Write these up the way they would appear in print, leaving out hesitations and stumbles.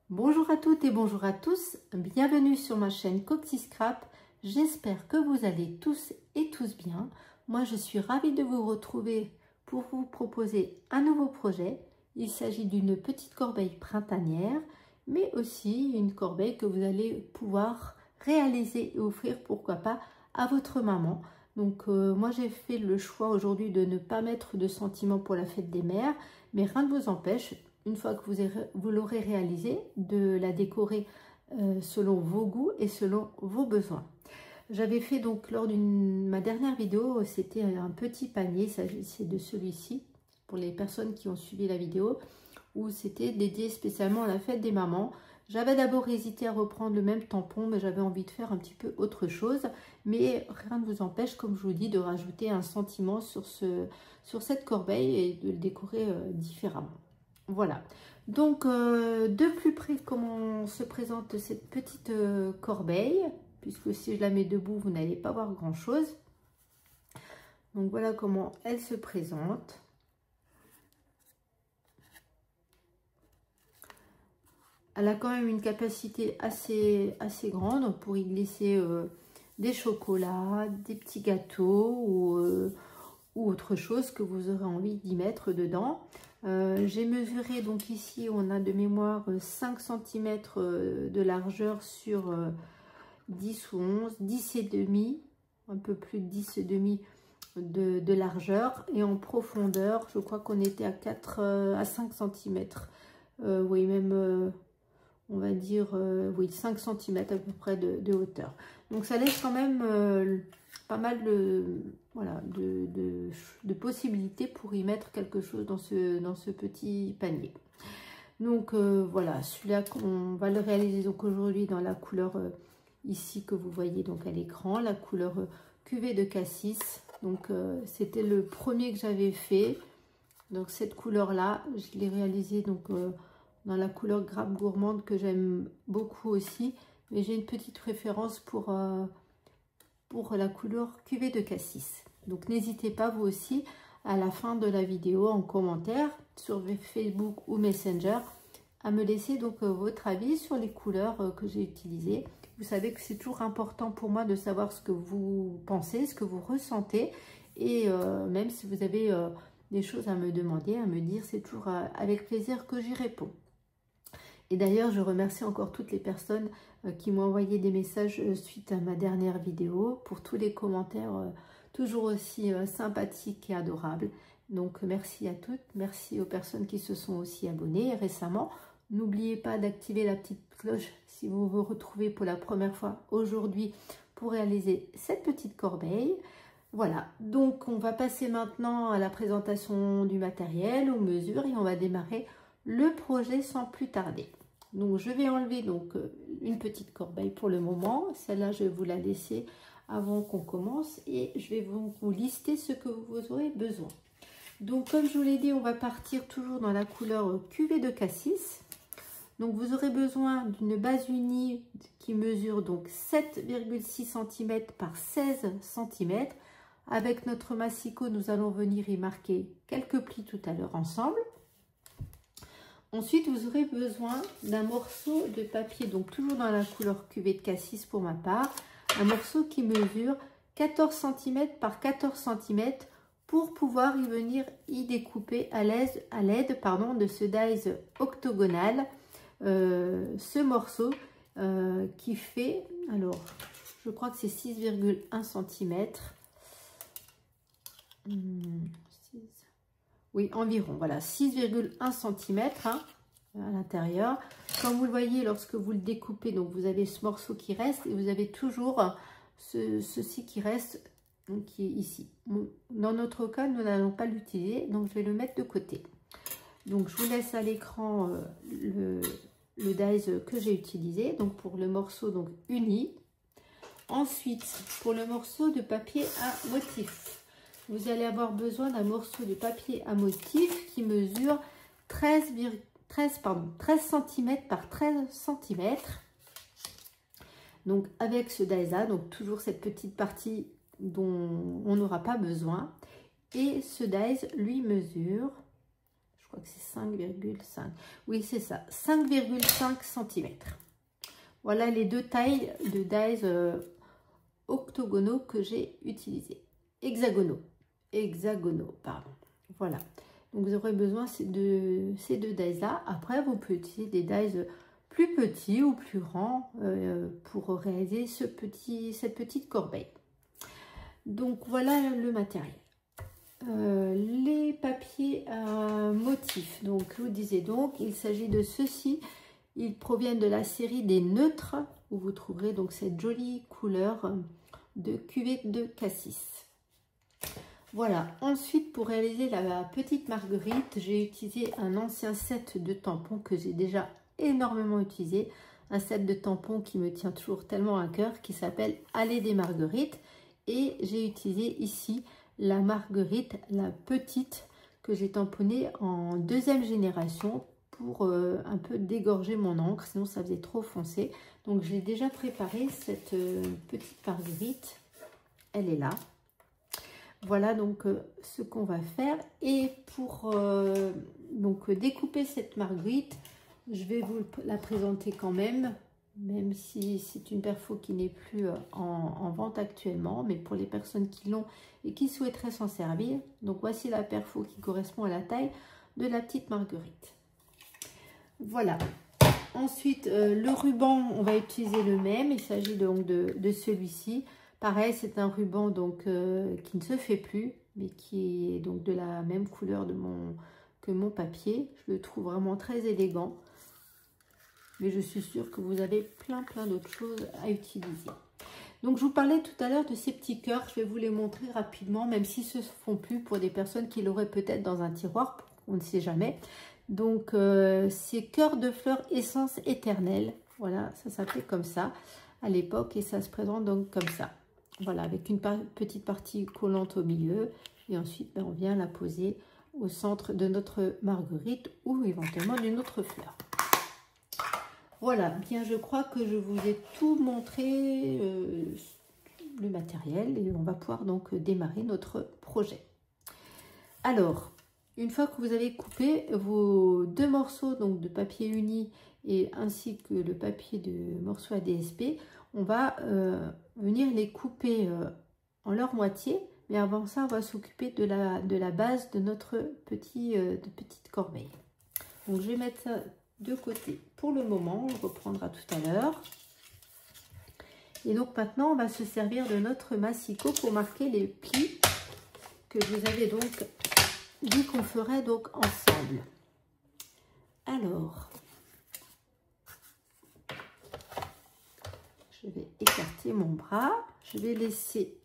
Bonjour à toutes et bonjour à tous, bienvenue sur ma chaîne Cocty Scrap. J'espère que vous allez tous et tous bien. Moi je suis ravie de vous retrouver pour vous proposer un nouveau projet. Il s'agit d'une petite corbeille printanière, mais aussi une corbeille que vous allez pouvoir réaliser et offrir, pourquoi pas, à votre maman. Donc moi j'ai fait le choix aujourd'hui de ne pas mettre de sentiments pour la fête des mères, mais rien ne vous empêche, une fois que vous l'aurez réalisé, de la décorer selon vos goûts et selon vos besoins. J'avais fait donc lors de ma dernière vidéo, c'était un petit panier, il s'agissait de celui-ci, pour les personnes qui ont suivi la vidéo, où c'était dédié spécialement à la fête des mamans. J'avais d'abord hésité à reprendre le même tampon, mais j'avais envie de faire un petit peu autre chose. Mais rien ne vous empêche, comme je vous dis, de rajouter un sentiment sur cette corbeille et de le décorer différemment. Voilà, donc de plus près comment se présente cette petite corbeille, puisque si je la mets debout, vous n'allez pas voir grand chose. Donc voilà comment elle se présente. Elle a quand même une capacité assez grande pour y glisser des chocolats, des petits gâteaux ou autre chose que vous aurez envie d'y mettre dedans. J'ai mesuré, donc ici on a de mémoire 5 cm de largeur sur 10 ou 11, 10 et demi, un peu plus de 10 et demi de largeur, et en profondeur je crois qu'on était à 5 cm, oui même on va dire oui 5 cm à peu près de hauteur. Donc ça laisse quand même pas mal voilà, de possibilités pour y mettre quelque chose dans ce petit panier. Donc voilà, celui-là on va le réaliser donc aujourd'hui dans la couleur ici que vous voyez donc à l'écran, la couleur cuvée de cassis. Donc c'était le premier que j'avais fait. Donc cette couleur là, je l'ai réalisé donc dans la couleur grappe gourmande que j'aime beaucoup aussi, mais j'ai une petite préférence pour la couleur cuvée de cassis. Donc n'hésitez pas vous aussi à la fin de la vidéo en commentaire sur Facebook ou Messenger à me laisser donc votre avis sur les couleurs que j'ai utilisées. Vous savez que c'est toujours important pour moi de savoir ce que vous pensez, ce que vous ressentez, et même si vous avez des choses à me demander, à me dire, c'est toujours avec plaisir que j'y réponds. Et d'ailleurs, je remercie encore toutes les personnes qui m'ont envoyé des messages suite à ma dernière vidéo, pour tous les commentaires toujours aussi sympathiques et adorables. Donc merci à toutes, merci aux personnes qui se sont aussi abonnées récemment. N'oubliez pas d'activer la petite cloche si vous vous retrouvez pour la première fois aujourd'hui pour réaliser cette petite corbeille. Voilà, donc on va passer maintenant à la présentation du matériel, aux mesures, et on va démarrer le projet sans plus tarder. Donc je vais enlever donc une petite corbeille pour le moment. Celle-là je vais vous la laisser avant qu'on commence, et je vais vous lister ce que vous aurez besoin. Donc comme je vous l'ai dit, on va partir toujours dans la couleur cuvée de cassis. Donc vous aurez besoin d'une base unie qui mesure donc 7,6 cm par 16 cm. Avec notre massicot, nous allons venir y marquer quelques plis tout à l'heure ensemble. Ensuite, vous aurez besoin d'un morceau de papier, donc toujours dans la couleur cuvée de cassis pour ma part, un morceau qui mesure 14 cm par 14 cm pour pouvoir y venir y découper à l'aide de ce dies octogonal, ce morceau qui fait, alors je crois que c'est 6,1 cm. Oui, environ, voilà, 6,1 cm hein, à l'intérieur. Comme vous le voyez, lorsque vous le découpez, donc vous avez ce morceau qui reste, et vous avez toujours ceci qui reste, donc qui est ici. Dans notre cas, nous n'allons pas l'utiliser, donc je vais le mettre de côté. Donc je vous laisse à l'écran le dies que j'ai utilisé, donc pour le morceau donc uni. Ensuite, pour le morceau de papier à motif, vous allez avoir besoin d'un morceau de papier à motif qui mesure 13 cm par 13 cm. Donc avec ce dies-là, donc toujours cette petite partie dont on n'aura pas besoin. Et ce dies, lui, mesure, je Je crois que c'est 5,5. Oui, c'est ça, 5,5 cm. Voilà les deux tailles de dies octogonaux que j'ai utilisés. Hexagonaux, pardon. Voilà. Donc vous aurez besoin de ces deux dies là. Après, vous pouvez utiliser des dies plus petits ou plus grands pour réaliser cette petite corbeille. Donc voilà le matériel. Les papiers motifs. Donc je vous disais donc, il s'agit de ceux-ci. Ils proviennent de la série des neutres, où vous trouverez donc cette jolie couleur de cuvette de cassis. Voilà, ensuite pour réaliser la petite marguerite, j'ai utilisé un ancien set de tampons que j'ai déjà énormément utilisé. Un set de tampons qui me tient toujours tellement à cœur, qui s'appelle Allée des Marguerites. Et j'ai utilisé ici la marguerite, la petite, que j'ai tamponnée en deuxième génération pour un peu dégorger mon encre, sinon ça faisait trop foncé. Donc j'ai déjà préparé cette petite marguerite, elle est là. Voilà donc ce qu'on va faire. Et pour donc découper cette marguerite, je vais vous la présenter quand même si c'est une perfo qui n'est plus en vente actuellement, mais pour les personnes qui l'ont et qui souhaiteraient s'en servir. Donc voici la perfo qui correspond à la taille de la petite marguerite. Voilà. Ensuite, le ruban, on va utiliser le même. Il s'agit donc de celui-ci. Pareil, c'est un ruban donc qui ne se fait plus, mais qui est donc de la même couleur que mon papier. Je le trouve vraiment très élégant. Mais je suis sûre que vous avez plein d'autres choses à utiliser. Donc je vous parlais tout à l'heure de ces petits cœurs. Je vais vous les montrer rapidement, même s'ils ne se font plus pour des personnes qui l'auraient peut-être dans un tiroir. On ne sait jamais. Donc c'est cœur de fleurs essence éternelle. Voilà, ça s'appelait comme ça à l'époque et ça se présente donc comme ça. Voilà, avec une petite partie collante au milieu. Et ensuite, on vient la poser au centre de notre marguerite ou éventuellement d'une autre fleur. Voilà, bien je crois que je vous ai tout montré le matériel et on va pouvoir donc démarrer notre projet. Alors, une fois que vous avez coupé vos deux morceaux donc de papier uni et ainsi que le papier de morceau à DSP, on va venir les couper en leur moitié, mais avant ça on va s'occuper de la base de notre petite corbeille. Donc je vais mettre ça de côté pour le moment, on reprendra tout à l'heure. Et donc maintenant on va se servir de notre massicot pour marquer les plis que je vous avais donc dit qu'on ferait donc ensemble. Alors je vais écarter mon bras, je vais laisser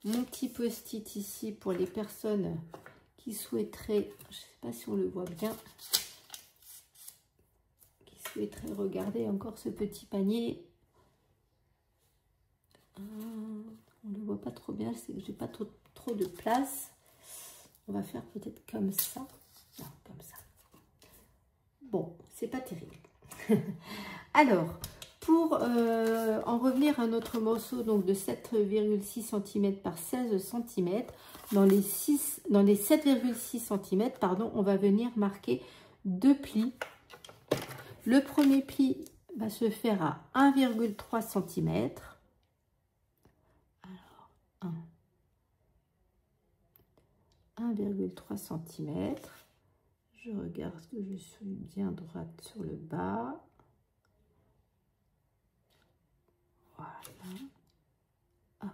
mon petit post-it ici pour les personnes qui souhaiteraient, je ne sais pas si on le voit bien, qui souhaiteraient regarder encore ce petit panier. On ne le voit pas trop bien, c'est que j'ai pas trop de place. On va faire peut-être comme ça. Non, comme ça. Bon, c'est pas terrible. Alors, pour en revenir à notre morceau donc de 7,6 cm par 16 cm, dans les 7,6 cm, pardon, on va venir marquer deux plis. Le premier pli va se faire à 1,3 cm. Alors, 1,3 cm. Je regarde que je suis bien droite sur le bas. Voilà. Hop.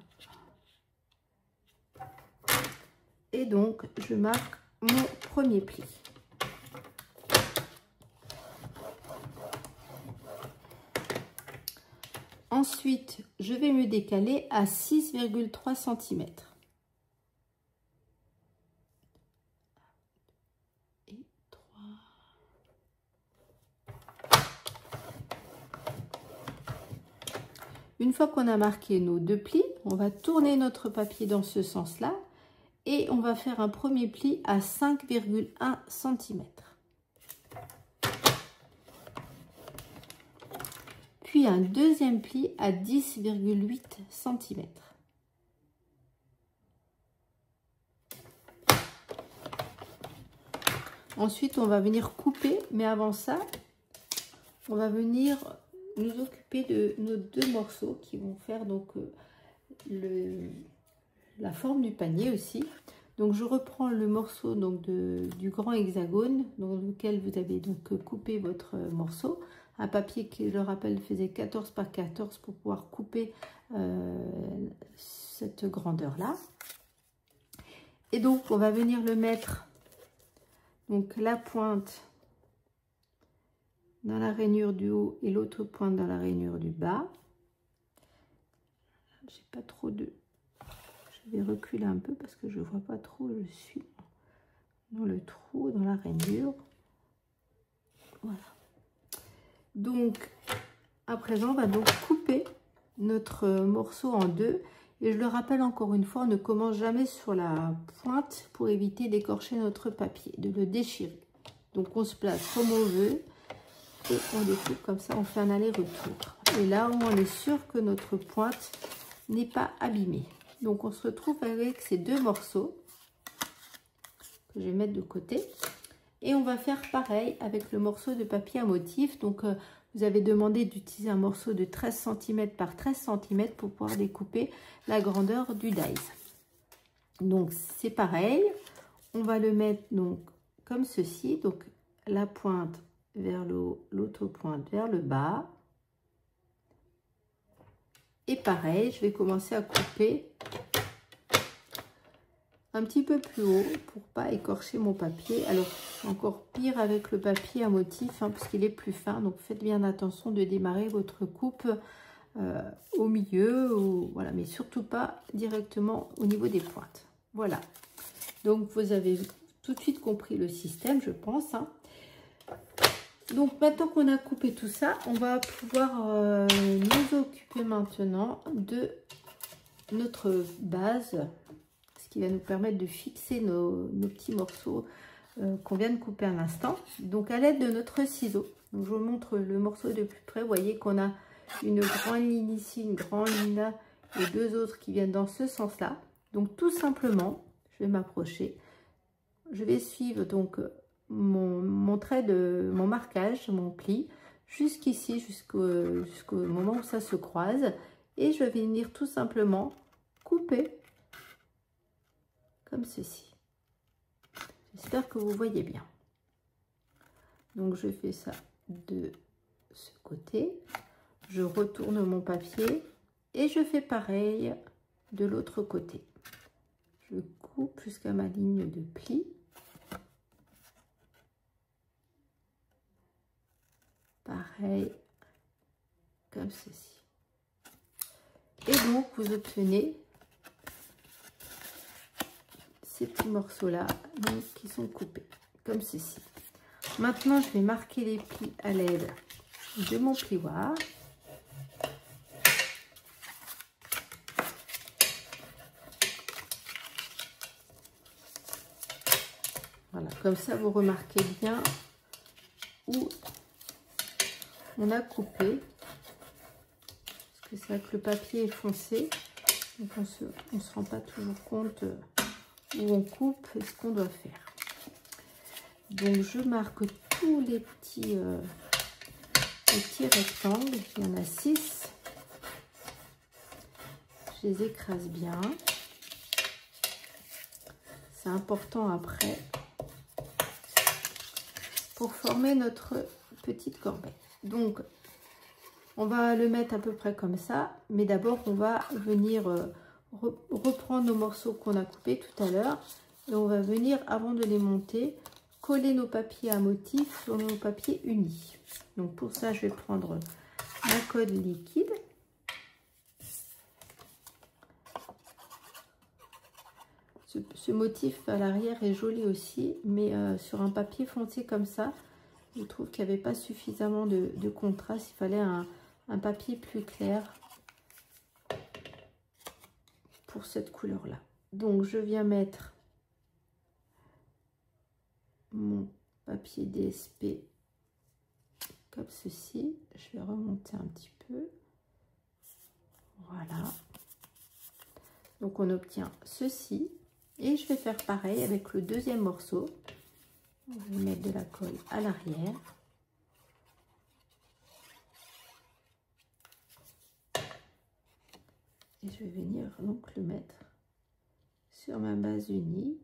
Et donc, je marque mon premier pli. Ensuite, je vais me décaler à 6,3 cm. Et 3. Une fois qu'on a marqué nos deux plis, on va tourner notre papier dans ce sens-là et on va faire un premier pli à 5,1 cm. Puis un deuxième pli à 10,8 cm. Ensuite, on va venir couper, mais avant ça, on va venir nous occuper de nos deux morceaux qui vont faire donc la forme du panier aussi. Donc je reprends le morceau donc du grand hexagone dans lequel vous avez donc coupé votre morceau. Un papier qui, je le rappelle, faisait 14 par 14 pour pouvoir couper cette grandeur là. Et donc on va venir le mettre, donc la pointe dans la rainure du haut et l'autre pointe dans la rainure du bas. J'ai pas trop de... Je vais reculer un peu parce que je vois pas trop où je suis dans le trou, dans la rainure. Voilà. Donc, à présent, on va donc couper notre morceau en deux. Et je le rappelle encore une fois, on ne commence jamais sur la pointe pour éviter d'écorcher notre papier, de le déchirer. Donc, on se place comme on veut et on découpe comme ça, on fait un aller-retour. Et là, on est sûr que notre pointe n'est pas abîmée. Donc, on se retrouve avec ces deux morceaux que je vais mettre de côté. Et on va faire pareil avec le morceau de papier à motif. Donc, vous avez demandé d'utiliser un morceau de 13 cm par 13 cm pour pouvoir découper la grandeur du dies. Donc, c'est pareil. On va le mettre donc comme ceci. Donc, la pointe vers le haut, l'autre pointe vers le bas. Et pareil, je vais commencer à couper un petit peu plus haut pour pas écorcher mon papier. Alors, encore pire avec le papier à motif, hein, parce qu'il est plus fin. Donc, faites bien attention de démarrer votre coupe au milieu, voilà, mais surtout pas directement au niveau des pointes. Voilà. Donc, vous avez tout de suite compris le système, je pense. Hein. Donc, maintenant qu'on a coupé tout ça, on va pouvoir nous occuper maintenant de notre base, ce qui va nous permettre de fixer nos petits morceaux qu'on vient de couper à l'instant. Donc, à l'aide de notre ciseau, donc je vous montre le morceau de plus près. Vous voyez qu'on a une grande ligne ici, une grande ligne là, et deux autres qui viennent dans ce sens-là. Donc, tout simplement, je vais m'approcher. Je vais suivre donc mon trait de mon marquage, mon pli, jusqu'ici, jusqu'au moment où ça se croise. Et je vais venir tout simplement couper comme ceci. J'espère que vous voyez bien. Donc, je fais ça de ce côté. Je retourne mon papier et je fais pareil de l'autre côté. Je coupe jusqu'à ma ligne de pli. Pareil, comme ceci. Et donc, vous obtenez ces petits morceaux-là qui sont coupés, comme ceci. Maintenant, je vais marquer les plis à l'aide de mon plioir. Voilà, comme ça, vous remarquez bien où on a coupé. Parce que c'est vrai que le papier est foncé. Donc, on ne se rend pas toujours compte où on coupe et ce qu'on doit faire. Donc, je marque tous les petits rectangles. Il y en a 6. Je les écrase bien. C'est important après pour former notre petite corbeille. Donc, on va le mettre à peu près comme ça. Mais d'abord, on va venir reprendre nos morceaux qu'on a coupés tout à l'heure. Et on va venir, avant de les monter, coller nos papiers à motif sur nos papiers unis. Donc, pour ça, je vais prendre ma colle liquide. Ce motif à l'arrière est joli aussi, mais sur un papier foncé comme ça, je trouve qu'il n'y avait pas suffisamment de contraste. Il fallait un papier plus clair pour cette couleur-là. Donc, je viens mettre mon papier DSP comme ceci. Je vais remonter un petit peu. Voilà. Donc, on obtient ceci. Et je vais faire pareil avec le deuxième morceau. On va mettre de la colle à l'arrière. Et je vais venir donc le mettre sur ma base unie.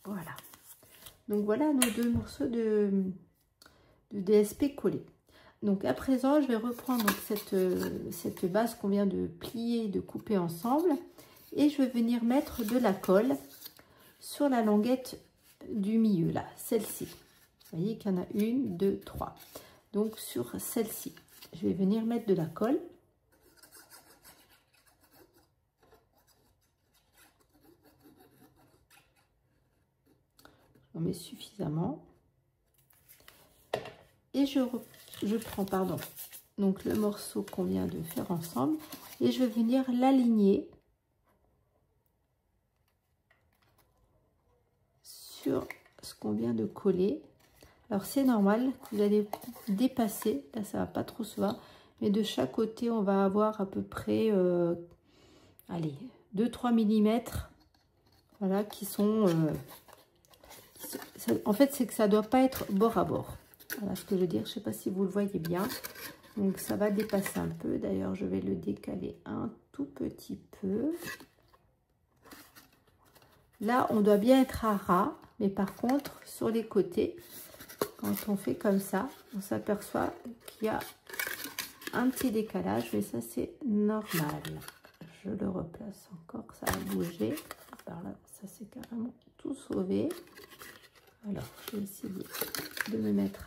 Voilà. Donc voilà nos deux morceaux de DSP collés. Donc à présent, je vais reprendre donc cette base qu'on vient de plier, de couper ensemble. Et je vais venir mettre de la colle sur la languette du milieu, là, celle-ci. Vous voyez qu'il y en a une, deux, trois. Donc sur celle-ci, je vais venir mettre de la colle. J'en mets suffisamment. Et je prends, pardon, donc le morceau qu'on vient de faire ensemble. Et je vais venir l'aligner sur ce qu'on vient de coller. Alors c'est normal que vous allez dépasser, là ça va pas trop se voir, mais de chaque côté on va avoir à peu près allez 2-3 mm, voilà, qui sont en fait c'est que ça doit pas être bord à bord, voilà ce que je veux dire. Je sais pas si vous le voyez bien, donc ça va dépasser un peu. D'ailleurs je vais le décaler un tout petit peu. Là on doit bien être à ras, mais par contre sur les côtés, quand on fait comme ça, on s'aperçoit qu'il y a un petit décalage, mais ça c'est normal. Je le replace encore, ça a bougé. Par là, ça c'est carrément tout sauvé. Alors, je vais essayer de me mettre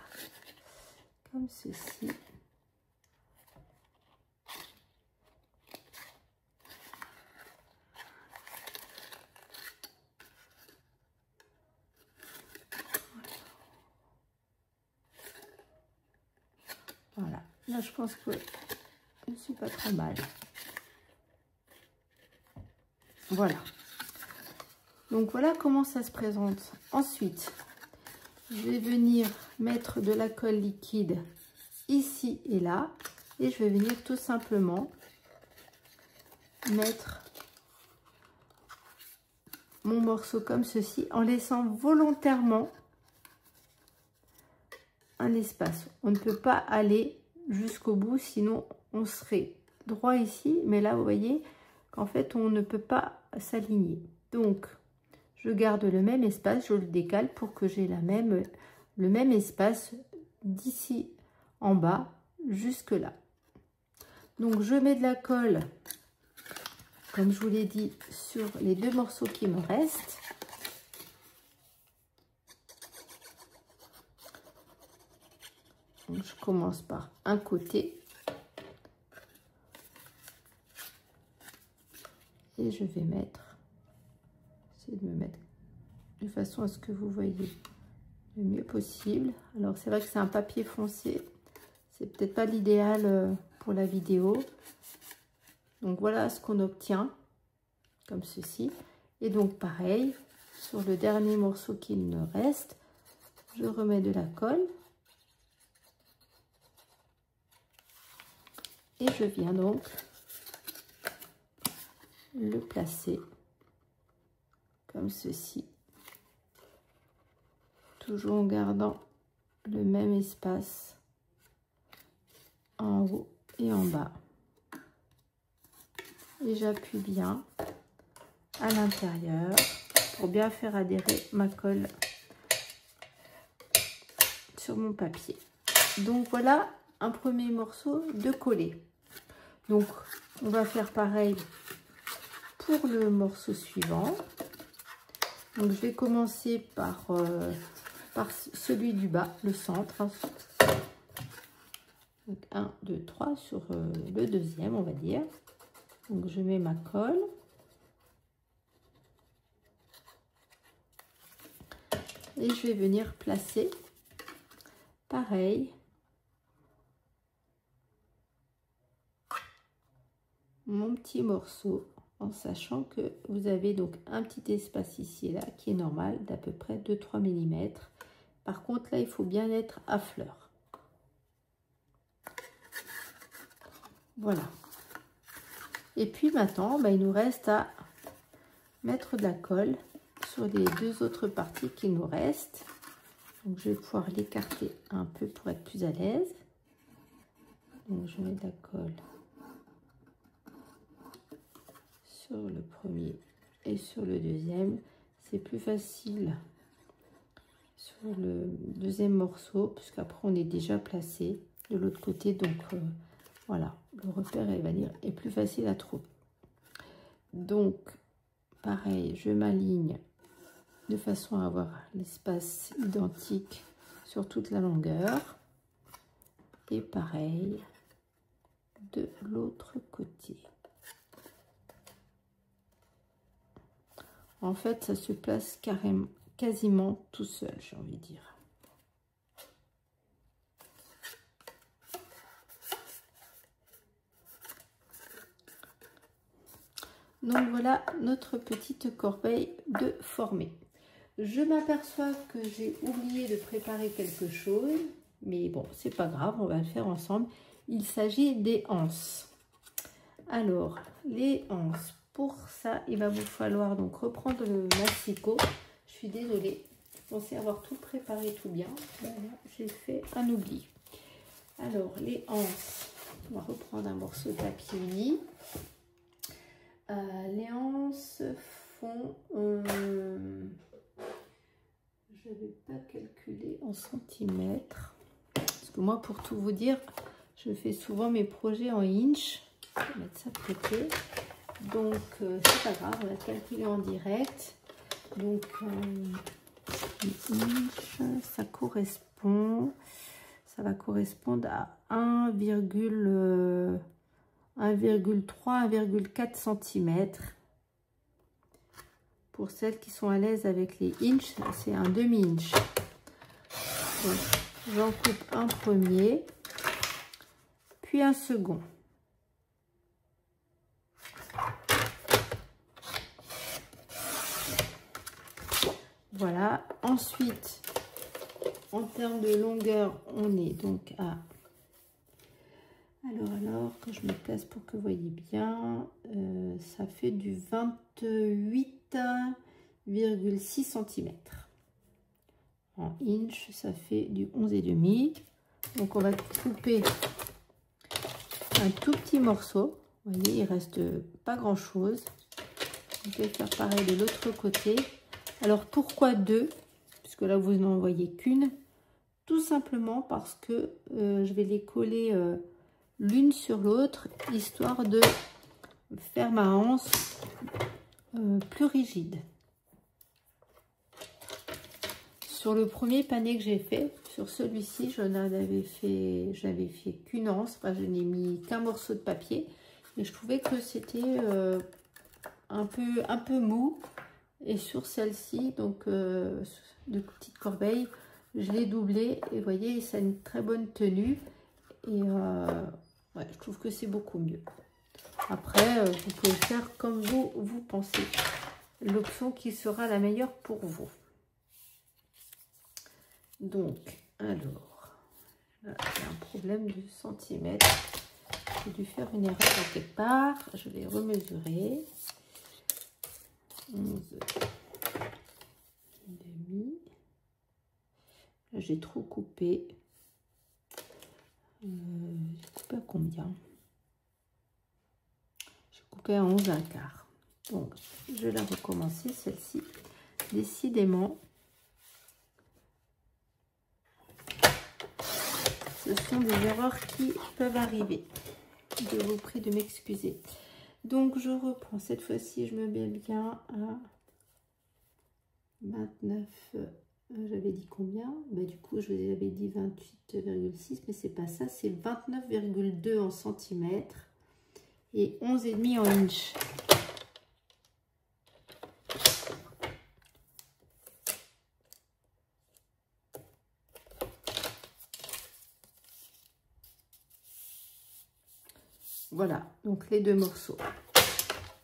comme ceci. Voilà, là je pense que je ne suis pas trop mal. Voilà. Donc voilà comment ça se présente. Ensuite, je vais venir mettre de la colle liquide ici et là. Et je vais venir tout simplement mettre mon morceau comme ceci, en laissant volontairement un espace. On ne peut pas aller jusqu'au bout, sinon on serait droit ici, mais là vous voyez qu'en fait on ne peut pas s'aligner. Donc je garde le même espace, je le décale pour que j'ai le même espace d'ici en bas jusque là. Donc je mets de la colle, comme je vous l'ai dit, sur les deux morceaux qui me restent. Donc, je commence par un côté et je vais essayer de me mettre de façon à ce que vous voyez le mieux possible. Alors c'est vrai que c'est un papier foncé, c'est peut-être pas l'idéal pour la vidéo. Donc voilà ce qu'on obtient comme ceci. Et donc pareil, sur le dernier morceau qu'il me reste, je remets de la colle. Et je viens donc le placer comme ceci, toujours en gardant le même espace en haut et en bas. Et j'appuie bien à l'intérieur pour bien faire adhérer ma colle sur mon papier. Donc voilà un premier morceau de collé. Donc on va faire pareil pour le morceau suivant. Donc je vais commencer par celui du bas, le centre. Donc 1, 2, 3 sur le deuxième, on va dire. Donc je mets ma colle. Et je vais venir placer pareil mon petit morceau, en sachant que vous avez donc un petit espace ici et là qui est normal d'à peu près 2-3 mm. Par contre là il faut bien être à fleur. Voilà. Et puis maintenant, il nous reste à mettre de la colle sur les deux autres parties qui nous restent. Donc je vais pouvoir l'écarter un peu pour être plus à l'aise. Donc je mets de la colle sur le premier et sur le deuxième. C'est plus facile sur le deuxième morceau, puisqu'après on est déjà placé de l'autre côté. Donc voilà, le repère est plus facile à trouver. Donc pareil, je m'aligne de façon à avoir l'espace identique sur toute la longueur. Et pareil de l'autre côté. En fait, ça se place quasiment tout seul, j'ai envie de dire. Donc voilà notre petite corbeille de formée. Je m'aperçois que j'ai oublié de préparer quelque chose, mais bon, c'est pas grave, on va le faire ensemble. Il s'agit des anses. Alors, les anses, pour ça, il va vous falloir donc reprendre le massicot. Je suis désolée, je pensais avoir tout préparé tout bien. Voilà, j'ai fait un oubli. Alors, les anses, on va reprendre un morceau de papier uni. Les anses font... je n'avais pas calculé en centimètres. Parce que moi, pour tout vous dire, je fais souvent mes projets en inch. Je vais mettre ça de côté. Donc, c'est pas grave, on va calculer en direct. Donc, inch, ça va correspondre à 1,3, 1,4 cm. Pour celles qui sont à l'aise avec les inches, c'est un demi-inch. J'en coupe un premier, puis un second. Voilà. Ensuite, en termes de longueur, on est donc à... Alors, que je me place pour que vous voyez bien, ça fait du 28,6 cm. En inch, ça fait du 11,5. Donc, on va couper un tout petit morceau. Vous voyez, il reste pas grand-chose. On peut faire pareil de l'autre côté. Alors, pourquoi deux? Puisque là, vous n'en voyez qu'une. Tout simplement parce que je vais les coller... l'une sur l'autre, histoire de faire ma anse plus rigide. Sur le premier panier que j'ai fait, sur celui-ci, j'avais fait qu'une anse, enfin, je n'ai mis qu'un morceau de papier, et je trouvais que c'était un peu mou. Et sur celle-ci, donc de petite corbeille, je l'ai doublé, et vous voyez, ça a une très bonne tenue. Et ouais, je trouve que c'est beaucoup mieux. Après, vous pouvez faire comme vous pensez. L'option qui sera la meilleure pour vous. Donc, alors, là, j'ai un problème de centimètres. J'ai dû faire une erreur quelque part. Je vais remesurer. 11,5. Là, j'ai trop coupé. J'ai coupé à combien? J'ai coupé à 11,25. Donc, je vais recommencer celle-ci. Décidément, ce sont des erreurs qui peuvent arriver. Je vous prie de m'excuser. Donc, je reprends. Cette fois-ci, je me mets bien à 29. J'avais dit combien? Du coup, je vous avais dit 28,6, mais c'est pas ça. C'est 29,2 en centimètres et 11,5 en inch. Voilà, donc les deux morceaux.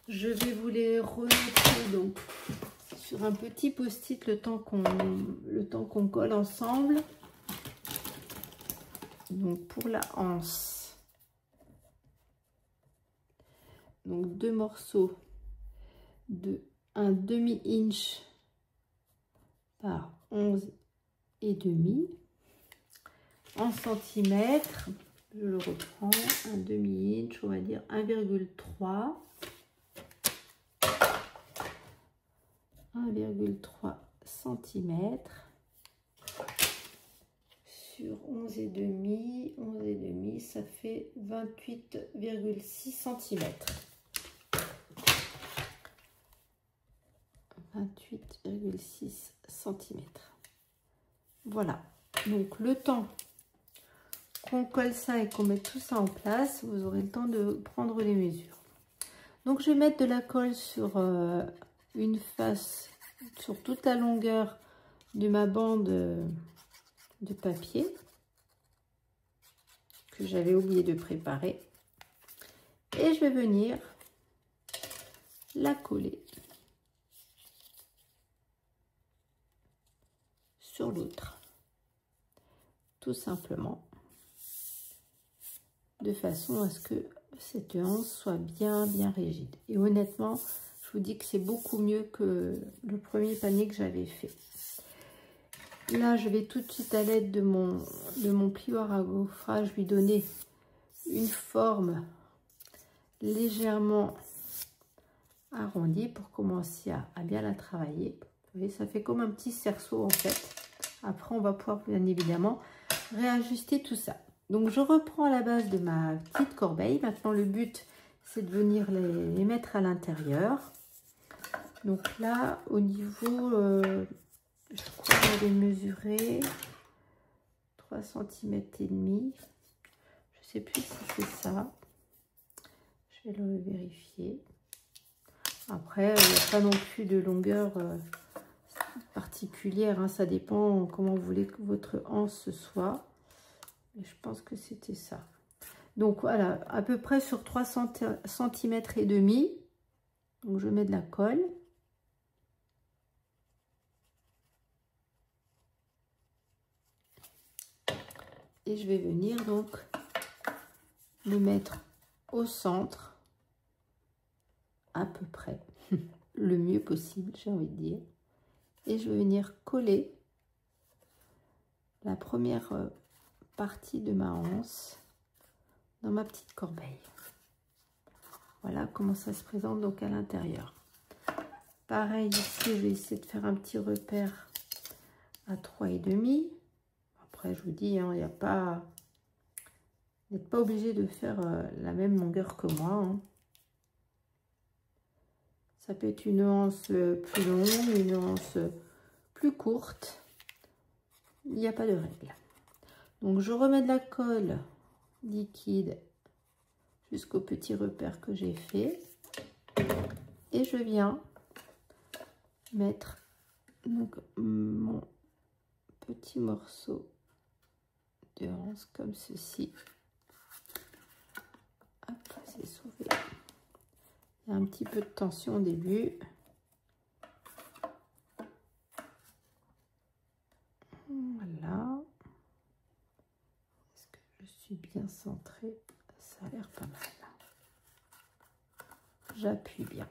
Je vais vous les remettre donc sur un petit post-it le temps qu'on colle ensemble. Donc pour la anse, donc 2 morceaux de 1 demi-inch par 11,5 en centimètres. Je le reprends, un demi-inch, on va dire 1,3. 1,3 cm sur 11,5, ça fait 28,6 cm. 28,6 cm. Voilà, donc le temps qu'on colle ça et qu'on mette tout ça en place, vous aurez le temps de prendre les mesures. Donc je vais mettre de la colle sur une face, sur toute la longueur de ma bande de papier que j'avais oublié de préparer, et je vais venir la coller sur l'autre, tout simplement, de façon à ce que cette hanche soit bien rigide. Et honnêtement, je vous dis que c'est beaucoup mieux que le premier panier que j'avais fait. Là, je vais tout de suite, à l'aide de mon plioir à gaufrage, lui donner une forme légèrement arrondie pour commencer à bien la travailler. Vous voyez, ça fait comme un petit cerceau en fait. Après, on va pouvoir bien évidemment réajuster tout ça. Donc, je reprends la base de ma petite corbeille. Maintenant, le but, c'est de venir les mettre à l'intérieur. Donc là, au niveau, je crois que j'avais mesuré 3 cm et demi. Je sais plus si c'est ça. Je vais le vérifier. Après, il n'y a pas non plus de longueur particulière, hein. Ça dépend comment vous voulez que votre anse soit. Et je pense que c'était ça. Donc voilà, à peu près sur 3 cm et demi. Donc je mets de la colle. Et je vais venir donc le mettre au centre, à peu près, le mieux possible, j'ai envie de dire. Et je vais venir coller la première partie de ma anse dans ma petite corbeille. Voilà comment ça se présente donc à l'intérieur. Pareil ici, je vais essayer de faire un petit repère à 3,5. Après, je vous dis, hein, il n'y a pas... Vous n'êtes pas obligé de faire la même longueur que moi, hein. Ça peut être une anse plus longue, une anse plus courte. Il n'y a pas de règle. Donc, je remets de la colle liquide jusqu'au petit repère que j'ai fait. Et je viens mettre donc, mon petit morceau de anse comme ceci. Hop, c'est sauvé. Il y a un petit peu de tension au début. Voilà. Est-ce que je suis bien centrée? Ça a l'air pas mal. J'appuie bien.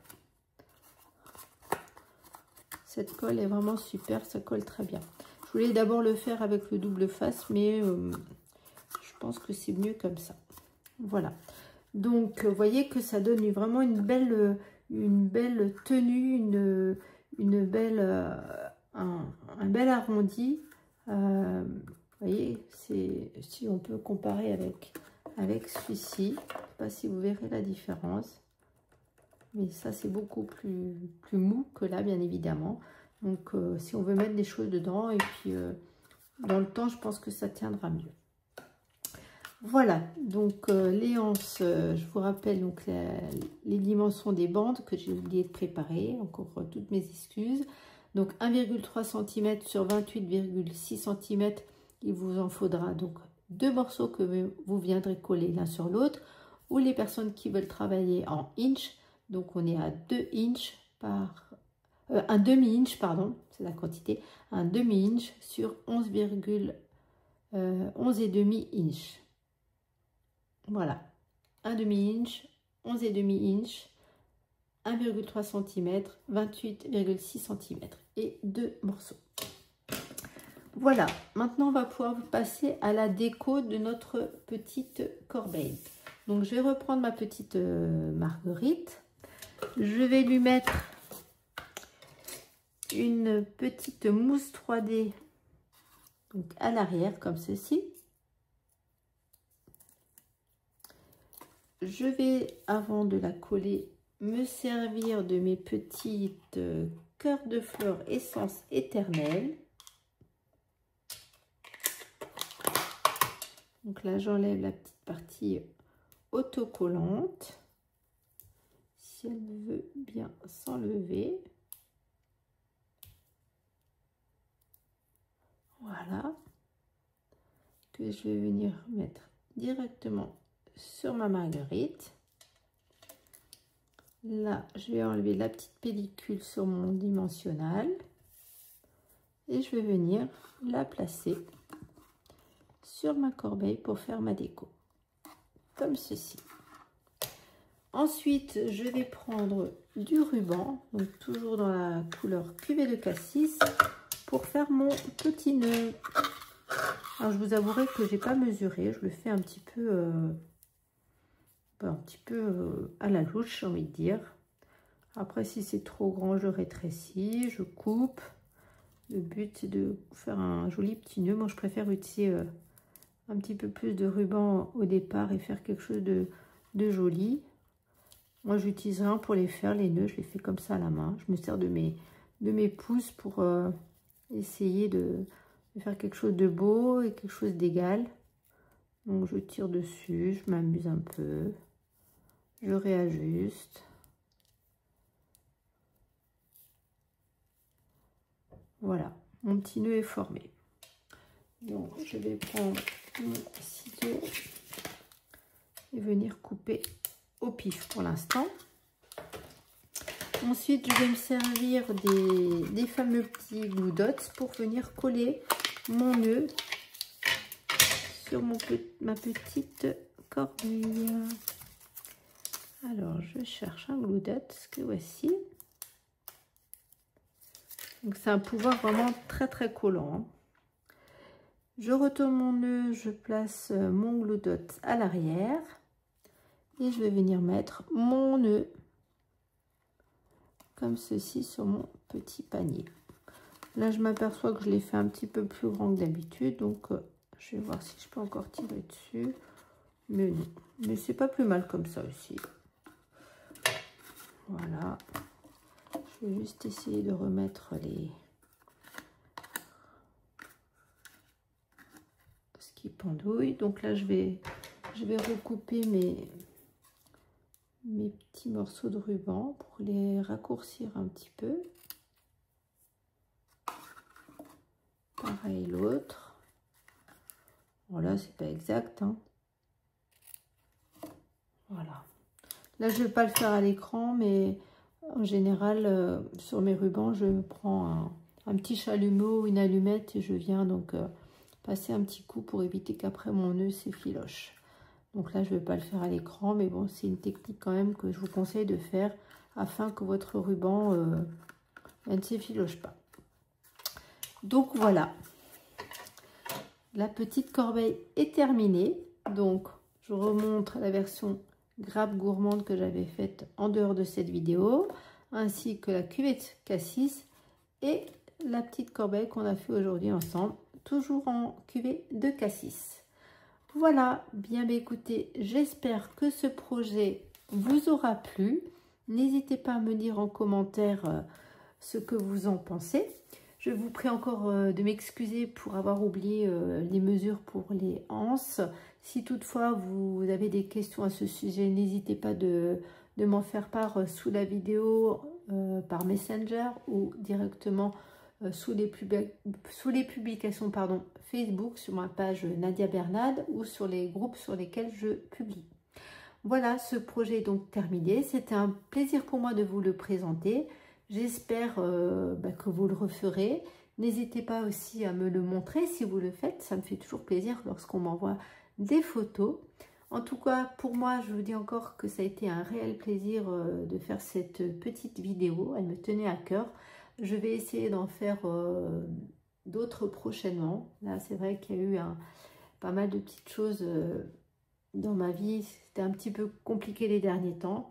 Cette colle est vraiment super, ça colle très bien. Je voulais d'abord le faire avec le double face, mais je pense que c'est mieux comme ça. Voilà. Donc, vous voyez que ça donne vraiment une belle tenue, un bel arrondi. Vous voyez, si on peut comparer avec celui-ci, je ne sais pas si vous verrez la différence. Mais ça, c'est beaucoup plus mou que là, bien évidemment. Donc, si on veut mettre des choses dedans, et puis dans le temps, je pense que ça tiendra mieux. Voilà, donc les anses, je vous rappelle donc les dimensions des bandes que j'ai oublié de préparer. Encore toutes mes excuses. Donc 1,3 cm sur 28,6 cm, il vous en faudra donc 2 morceaux que vous viendrez coller l'un sur l'autre. Ou les personnes qui veulent travailler en inch. Donc, on est à 2 inches par... un demi-inch, pardon, c'est la quantité. Un demi-inch sur 11,5 inch. Voilà. Un demi-inch 11,5 inch, 1,3 cm, 28,6 cm et 2 morceaux. Voilà, maintenant on va pouvoir passer à la déco de notre petite corbeille. Donc je vais reprendre ma petite marguerite. Je vais lui mettre une petite mousse 3D donc à l'arrière comme ceci. Je vais, avant de la coller, me servir de mes petites cœurs de fleurs essence éternelle. Donc là, j'enlève la petite partie autocollante, si elle veut bien s'enlever. Voilà, que je vais venir mettre directement sur ma marguerite. Là, je vais enlever la petite pellicule sur mon dimensionnal et je vais venir la placer sur ma corbeille pour faire ma déco, comme ceci. Ensuite, je vais prendre du ruban, donc toujours dans la couleur cuvée de cassis, pour faire mon petit nœud. Alors, je vous avouerai que j'ai pas mesuré, je le fais un petit peu à la louche, j'ai envie de dire. Après, si c'est trop grand, je rétrécis, je coupe. Le but, c'est de faire un joli petit nœud. Moi, je préfère utiliser un petit peu plus de ruban au départ et faire quelque chose de joli. Moi, j'utilise rien pour les faire, les nœuds, je les fais comme ça à la main. Je me sers de mes pouces pour essayer de faire quelque chose de beau et quelque chose d'égal. Donc, je tire dessus, je m'amuse un peu. Je réajuste. Voilà, mon petit nœud est formé. Donc, je vais prendre mon ciseau et venir couper au pif pour l'instant. Ensuite, je vais me servir des fameux petits glue dots pour venir coller mon nœud sur ma petite corbeille. Alors, je cherche un glue dot, que voici. Donc, c'est un pouvoir vraiment très très collant. Je retourne mon nœud, je place mon glue dot à l'arrière et je vais venir mettre mon nœud comme ceci sur mon petit panier. Là, je m'aperçois que je l'ai fait un petit peu plus grand que d'habitude, donc je vais voir si je peux encore tirer dessus. Mais non, mais c'est pas plus mal comme ça aussi. Voilà. Je vais juste essayer de remettre ce qui pendouille. Donc là, je vais recouper mes petits morceaux de ruban pour les raccourcir un petit peu. Pareil l'autre. Voilà, c'est pas exact, hein. Voilà. Là, je vais pas le faire à l'écran, mais en général, sur mes rubans, je prends un petit chalumeau ou une allumette et je viens donc passer un petit coup pour éviter qu'après mon nœud s'effiloche. Donc là, je ne vais pas le faire à l'écran, mais bon, c'est une technique quand même que je vous conseille de faire afin que votre ruban ne s'effiloche pas. Donc voilà, la petite corbeille est terminée. Donc, je remontre la version grappe gourmande que j'avais faite en dehors de cette vidéo, ainsi que la cuvette cassis et la petite corbeille qu'on a fait aujourd'hui ensemble, toujours en cuvée de cassis. Voilà, bien écoutez, j'espère que ce projet vous aura plu. N'hésitez pas à me dire en commentaire ce que vous en pensez. Je vous prie encore de m'excuser pour avoir oublié les mesures pour les anses. Si toutefois vous avez des questions à ce sujet, n'hésitez pas de m'en faire part sous la vidéo par Messenger ou directement sous les publications Facebook sur ma page Nadia Bernade ou sur les groupes sur lesquels je publie. Voilà, ce projet est donc terminé. C'était un plaisir pour moi de vous le présenter. J'espère que vous le referez. N'hésitez pas aussi à me le montrer si vous le faites. Ça me fait toujours plaisir lorsqu'on m'envoie des photos. En tout cas, pour moi, je vous dis encore que ça a été un réel plaisir de faire cette petite vidéo. Elle me tenait à cœur. Je vais essayer d'en faire d'autres prochainement. Là, c'est vrai qu'il y a eu pas mal de petites choses dans ma vie. C'était un petit peu compliqué les derniers temps.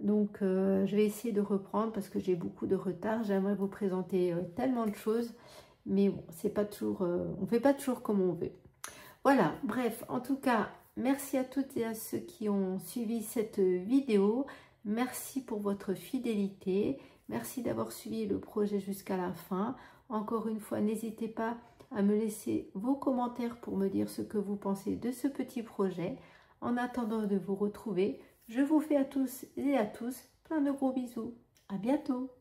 Donc, je vais essayer de reprendre parce que j'ai beaucoup de retard. J'aimerais vous présenter tellement de choses. Mais bon, c'est pas toujours, on ne fait pas toujours comme on veut. Voilà, bref, en tout cas, merci à toutes et à ceux qui ont suivi cette vidéo. Merci pour votre fidélité. Merci d'avoir suivi le projet jusqu'à la fin. Encore une fois, n'hésitez pas à me laisser vos commentaires pour me dire ce que vous pensez de ce petit projet. En attendant de vous retrouver, je vous fais à tous et à tous plein de gros bisous. À bientôt!